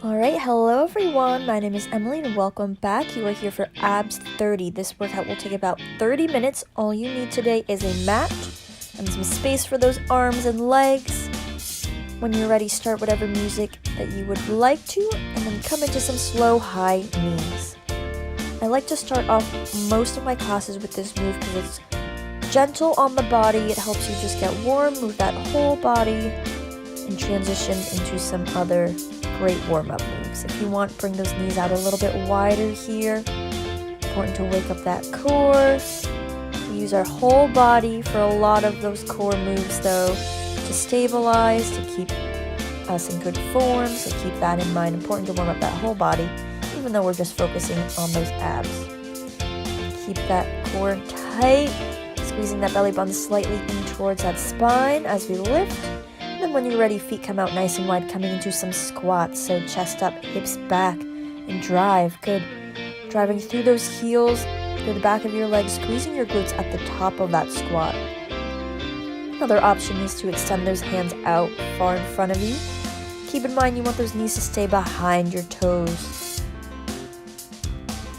Alright, hello everyone, my name is Emily and welcome back. You are here for Abs 30. This workout will take about 30 minutes. All you need today is a mat and some space for those arms and legs. When you're ready, start whatever music that you would like to and then come into some slow high knees. I like to start off most of my classes with this move because it's gentle on the body. It helps you just get warm, move that whole body, and transition into some other great warm-up moves. If you want, bring those knees out a little bit wider here. Important to wake up that core. We use our whole body for a lot of those core moves though, to stabilize, to keep us in good form, so keep that in mind. Important to warm up that whole body, even though we're just focusing on those abs. Keep that core tight, squeezing that belly button slightly in towards that spine as we lift. And then when you're ready, feet come out nice and wide, coming into some squats. So chest up, hips back, and drive. Good. Driving through those heels, through the back of your legs, squeezing your glutes at the top of that squat. Another option is to extend those hands out far in front of you. Keep in mind you want those knees to stay behind your toes.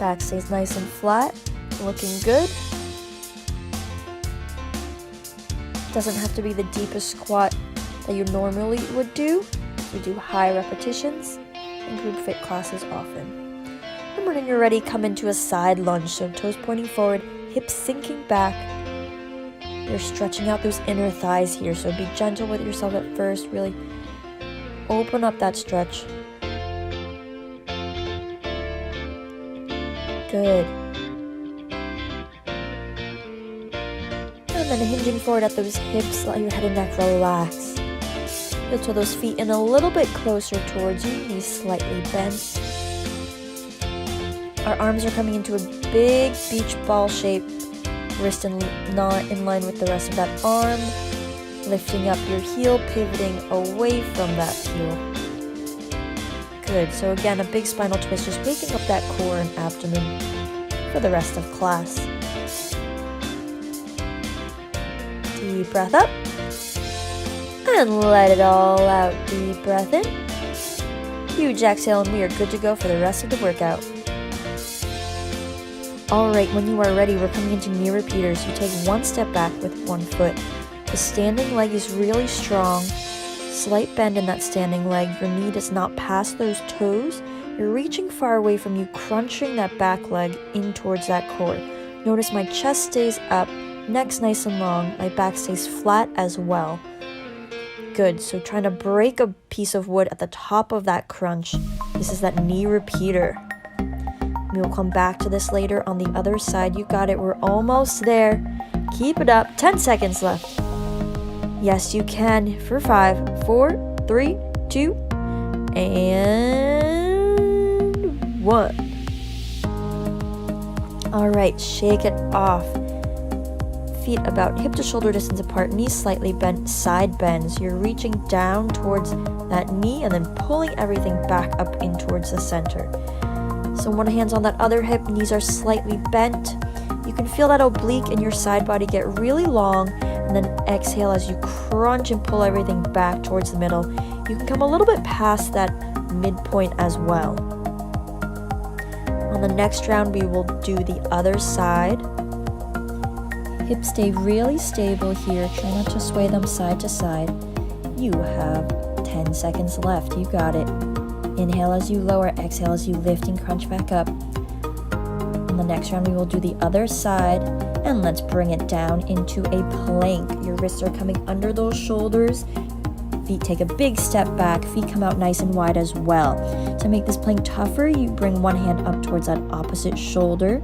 Back stays nice and flat, looking good. Doesn't have to be the deepest squat that you normally would do. We do high repetitions and group fit classes often. And when you're ready, come into a side lunge. So toes pointing forward, hips sinking back. You're stretching out those inner thighs here. So be gentle with yourself at first. Really open up that stretch. Good. And then hinging forward at those hips, let your head and neck relax. You'll toe those feet in a little bit closer towards you, knees slightly bent. Our arms are coming into a big beach ball shape, wrist not in line with the rest of that arm. Lifting up your heel, pivoting away from that heel. Good, so again, a big spinal twist, just waking up that core and abdomen for the rest of class. Deep breath up. And let it all out. Deep breath in. Huge exhale, and we are good to go for the rest of the workout. Alright, when you are ready, we're coming into knee repeaters. You take one step back with one foot. The standing leg is really strong. Slight bend in that standing leg. Your knee does not pass those toes. You're reaching far away from you, crunching that back leg in towards that core. Notice my chest stays up, neck's nice and long, my back stays flat as well. Good, so trying to break a piece of wood at the top of that crunch. This is that knee repeater. We will come back to this later on the other side. You got it, we're almost there. Keep it up, 10 seconds left. Yes, you can. For 5, 4, 3, 2, and 1. Alright, shake it off. Feet about hip to shoulder distance apart, knees slightly bent, side bends. You're reaching down towards that knee and then pulling everything back up in towards the center. So one hand's on that other hip, knees are slightly bent. You can feel that oblique in your side body get really long, and then exhale as you crunch and pull everything back towards the middle. You can come a little bit past that midpoint as well. On the next round, we will do the other side. Hips stay really stable here. Try not to sway them side to side. You have 10 seconds left. You got it. Inhale as you lower, exhale as you lift and crunch back up. On the next round, we will do the other side. And let's bring it down into a plank. Your wrists are coming under those shoulders. Feet take a big step back. Feet come out nice and wide as well. To make this plank tougher, you bring one hand up towards that opposite shoulder.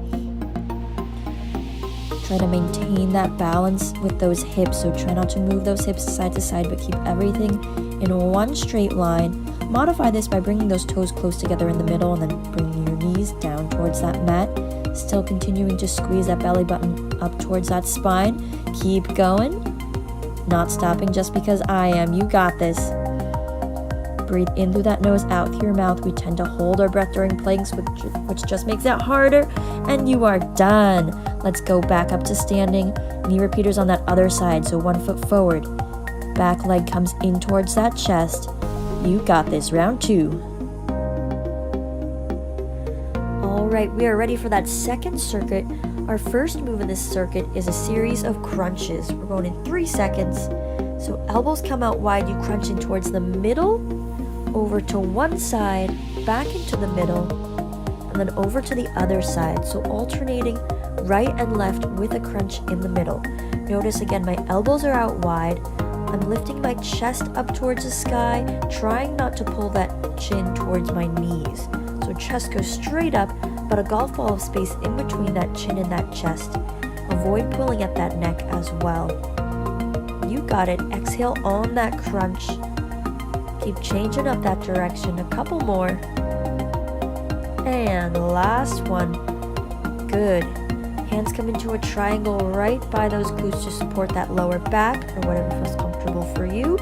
Try to maintain that balance with those hips, so try not to move those hips side to side, but keep everything in one straight line. Modify this by bringing those toes close together in the middle and then bringing your knees down towards that mat. Still continuing to squeeze that belly button up towards that spine. Keep going. Not stopping just because I am. You got this. Breathe in through that nose, out through your mouth. We tend to hold our breath during planks, which just makes it harder. And you are done. Let's go back up to standing. Knee repeaters on that other side. So one foot forward. Back leg comes in towards that chest. You got this. Round 2. Alright, we are ready for that second circuit. Our first move in this circuit is a series of crunches. We're going in 3 seconds. So elbows come out wide, you crunch in towards the middle, over to one side, back into the middle, and then over to the other side. So alternating right and left with a crunch in the middle. Notice again, my elbows are out wide. I'm lifting my chest up towards the sky, trying not to pull that chin towards my knees. So chest goes straight up, but a golf ball of space in between that chin and that chest. Avoid pulling at that neck as well. You got it. Exhale on that crunch. Keep changing up that direction. A couple more. And last one. Good. Hands come into a triangle right by those glutes to support that lower back or whatever feels comfortable for you.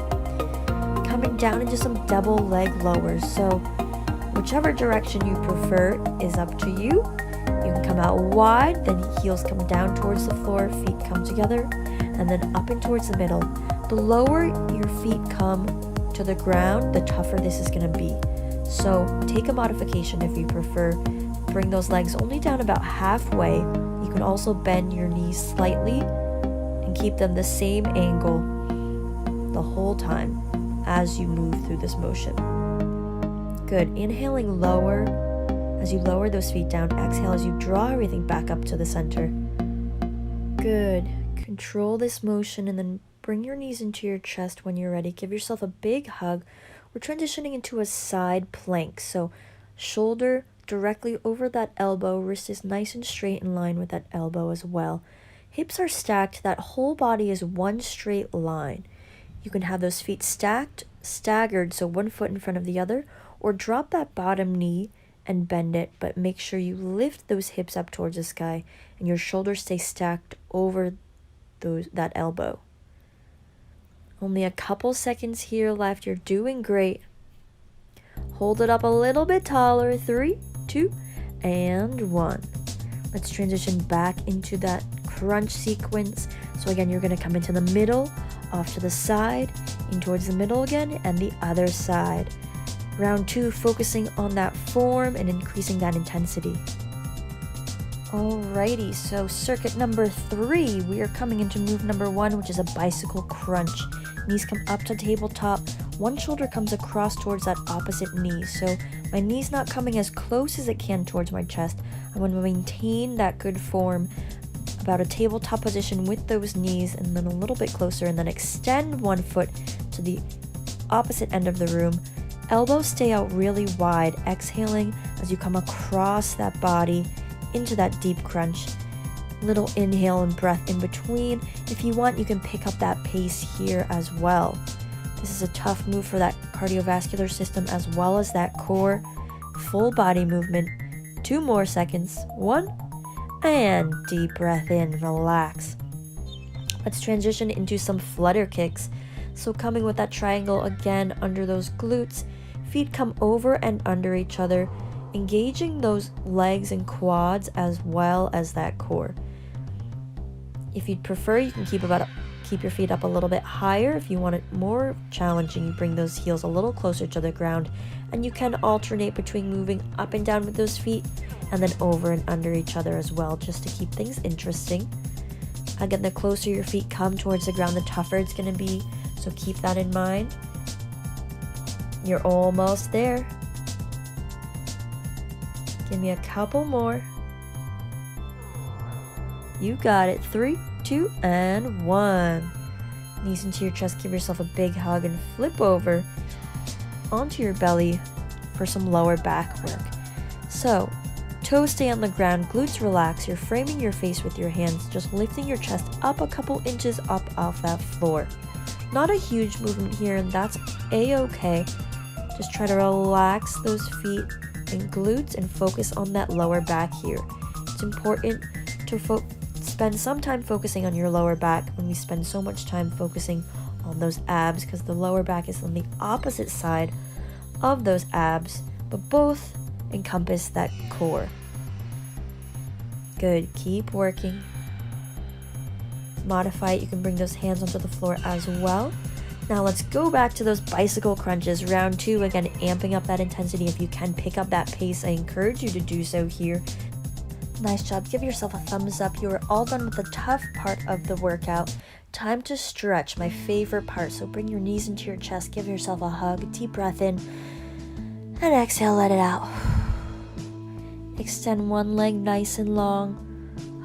Coming down into some double leg lowers. So whichever direction you prefer is up to you. You can come out wide, then heels come down towards the floor, feet come together, and then up and towards the middle. The lower your feet come to the ground, the tougher this is going to be. So take a modification if you prefer. Bring those legs only down about halfway. You can also bend your knees slightly and keep them the same angle the whole time as you move through this motion. Good. Inhaling lower as you lower those feet down. Exhale as you draw everything back up to the center. Good. Control this motion and then bring your knees into your chest when you're ready. Give yourself a big hug. We're transitioning into a side plank. So shoulder directly over that elbow. Wrist is nice and straight in line with that elbow as well. Hips are stacked. That whole body is one straight line. You can have those feet stacked, staggered, so one foot in front of the other, or drop that bottom knee and bend it, but make sure you lift those hips up towards the sky and your shoulders stay stacked over that elbow. Only a couple seconds here left. You're doing great. Hold it up a little bit taller. 3, 2, and 1. Let's transition back into that crunch sequence. So again, you're going to come into the middle, off to the side, in towards the middle again, and the other side. Round 2, focusing on that form and increasing that intensity. Alrighty, so circuit number 3, we are coming into move number 1, which is a bicycle crunch. Knees come up to tabletop, one shoulder comes across towards that opposite knee. So my knee's not coming as close as it can towards my chest. I want to maintain that good form, about a tabletop position with those knees, and then a little bit closer, and then extend one foot to the opposite end of the room. Elbows stay out really wide, exhaling as you come across that body into that deep crunch. Little inhale and breath in between. If you want, you can pick up that pace here as well. This is a tough move for that cardiovascular system as well as that core. Full body movement. 2 more seconds. 1, and deep breath in, relax. Let's transition into some flutter kicks. So coming with that triangle again under those glutes, feet come over and under each other, engaging those legs and quads as well as that core. If you'd prefer, you can keep your feet up a little bit higher. If you want it more challenging, you bring those heels a little closer to the ground, and you can alternate between moving up and down with those feet and then over and under each other as well, just to keep things interesting. Again, the closer your feet come towards the ground, the tougher it's going to be, so keep that in mind. You're almost there. Give me a couple more. You got it. 3, 2, and 1. Knees into your chest. Give yourself a big hug and flip over onto your belly for some lower back work. So, toes stay on the ground, glutes relax. You're framing your face with your hands, just lifting your chest up a couple inches up off that floor. Not a huge movement here, and that's a-okay. Just try to relax those feet and glutes and focus on that lower back here. It's important to spend some time focusing on your lower back when we spend so much time focusing on those abs, because the lower back is on the opposite side of those abs, but both encompass that core. Good. Keep working. Modify it. You can bring those hands onto the floor as well. Now let's go back to those bicycle crunches. Round 2, again, amping up that intensity. If you can pick up that pace, I encourage you to do so here. Nice job. Give yourself a thumbs up. You are all done with the tough part of the workout. Time to stretch, my favorite part. So bring your knees into your chest. Give yourself a hug. Deep breath in. And exhale, let it out. Extend one leg nice and long.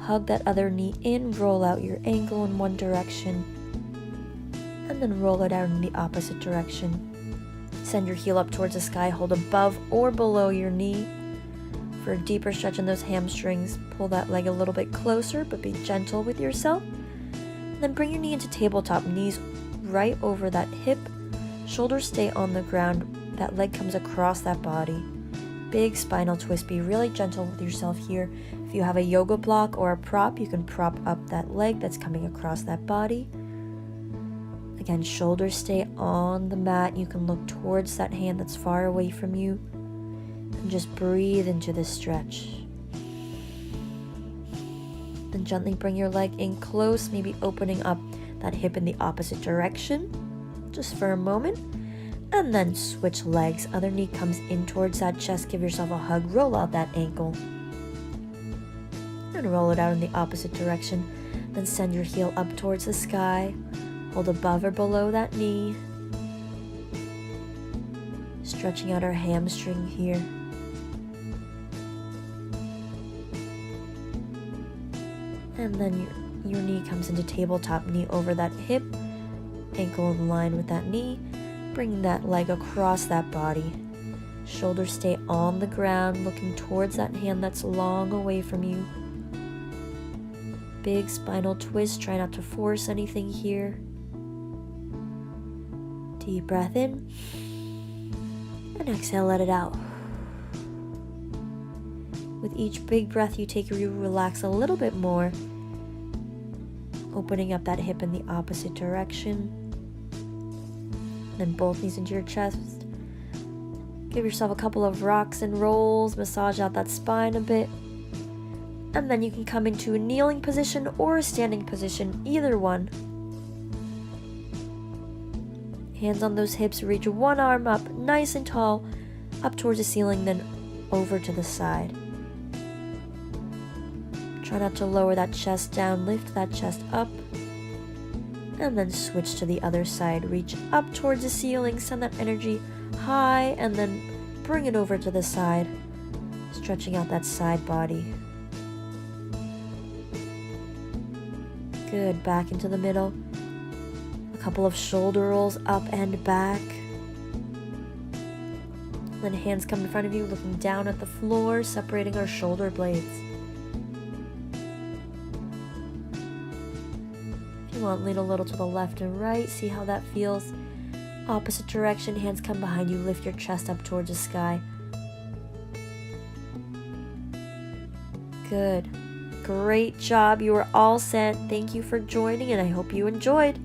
Hug that other knee in. Roll out your ankle in one direction. And then roll it out in the opposite direction. Send your heel up towards the sky. Hold above or below your knee. For a deeper stretch in those hamstrings, pull that leg a little bit closer, but be gentle with yourself. And then bring your knee into tabletop, knees right over that hip. Shoulders stay on the ground. That leg comes across that body. Big spinal twist. Be really gentle with yourself here. If you have a yoga block or a prop, you can prop up that leg that's coming across that body. Again, shoulders stay on the mat. You can look towards that hand that's far away from you. And just breathe into this stretch. Then gently bring your leg in close, maybe opening up that hip in the opposite direction, just for a moment. And then switch legs. Other knee comes in towards that chest. Give yourself a hug. Roll out that ankle. And roll it out in the opposite direction. Then send your heel up towards the sky. Hold above or below that knee. Stretching out our hamstring here. And then your knee comes into tabletop, knee over that hip, ankle in line with that knee. Bring that leg across that body. Shoulders stay on the ground, looking towards that hand that's long away from you. Big spinal twist, try not to force anything here. Deep breath in. And exhale, let it out. With each big breath you take, you relax a little bit more. Opening up that hip in the opposite direction. Then both knees into your chest. Give yourself a couple of rocks and rolls. Massage out that spine a bit. And then you can come into a kneeling position or a standing position, either one. Hands on those hips, reach one arm up, nice and tall, up towards the ceiling, then over to the side. Try not to lower that chest down, lift that chest up, and then switch to the other side. Reach up towards the ceiling, send that energy high, and then bring it over to the side, stretching out that side body. Good, back into the middle. A couple of shoulder rolls up and back. Then hands come in front of you, looking down at the floor, separating our shoulder blades. If you want, lean a little to the left and right, see how that feels. Opposite direction, hands come behind you, lift your chest up towards the sky. Good. Great job. You are all set. Thank you for joining, and I hope you enjoyed.